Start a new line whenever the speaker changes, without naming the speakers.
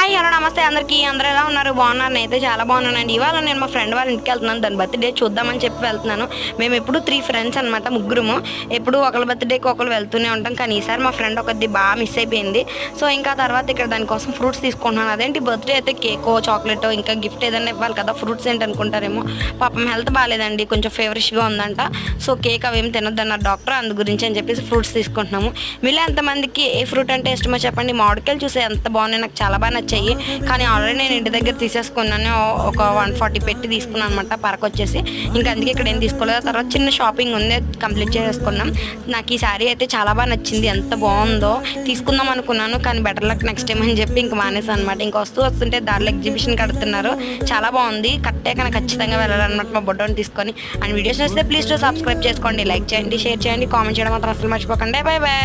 Hi hello నమస్తే అందరికీ. అందరూ ఎలా ఉన్నారు? బాగున్నారు? నేనైతే చాలా బాగున్నానండి. ఇవాళ నేను మా ఫ్రెండ్ వాళ్ళ ఇంటికి వెళ్తున్నాను. దాని బర్త్డే చూద్దామని చెప్పి వెళ్తున్నాను. మేము ఎప్పుడు 3 ఫ్రెండ్స్ అనమాట, ముగ్గురుము. ఎప్పుడు ఒకళ్ళ బర్త్డేకి ఒకరు వెళ్తూనే ఉంటాం. కానీ ఈసారి మా ఫ్రెండ్ ఒకటి బాగా మిస్ అయిపోయింది. సో ఇంకా తర్వాత ఇక్కడ దానికోసం ఫ్రూట్స్ తీసుకుంటున్నాను. అదేంటి బర్త్డే అయితే కేకో చాక్లెటో ఇంకా గిఫ్ట్ ఏదైనా ఇవ్వాలి కదా, ఫ్రూట్స్ ఏంటి అనుకుంటారేమో. పాపం హెల్త్ బాగాలేదండి, కొంచెం ఫేవరిష్గా ఉందంట. సో కేక్ అవేం తినొద్దన్నారు డాక్టర్, అందు గురించి అని చెప్పేసి ఫ్రూట్స్ తీసుకుంటున్నాము. వీళ్ళు ఎంతమందికి ఏ ఫ్రూట్ అంటే ఇష్టమో చెప్పండి. మామిడికాయలు చూసే ఎంత బాగున్నాయి, నాకు చాలా బాగా నచ్చాయి. కానీ ఆల్రెడీ నేను ఇంటి దగ్గర తీసేసుకున్నాను. ఒక 140 పెట్టి తీసుకున్నాను అనమాట పరకు వచ్చేసి. ఇంకా అందుకే ఇక్కడ ఏం తీసుకోలేదు. తర్వాత చిన్న షాపింగ్ ఉంది, కంప్లీట్ చేసుకున్నాం. నాకు ఈ శారీ అయితే చాలా బాగా నచ్చింది, ఎంత బాగుందో. తీసుకుందాం అనుకున్నాను కానీ బెటర్ లక్ నెక్స్ట్ టైం అని చెప్పి ఇంకా మానేసాను అనమాట. ఇంకా వస్తుంటే దారిలో ఎగ్జిబిషన్ కడుతున్నారు, చాలా బాగుంది. కట్టాక నాకు ఖచ్చితంగా వెళ్ళాలన్నమాట మా బొడ్డోని తీసుకొని. అండ్ వీడియోస్ వస్తే ప్లీజ్ టు సబ్స్క్రైబ్ చేసుకోండి, లైక్ చేయండి, షేర్ చేయండి, కామెంట్ చేయడం మాత్రం అసలు మర్చిపోకండి. Bye bye.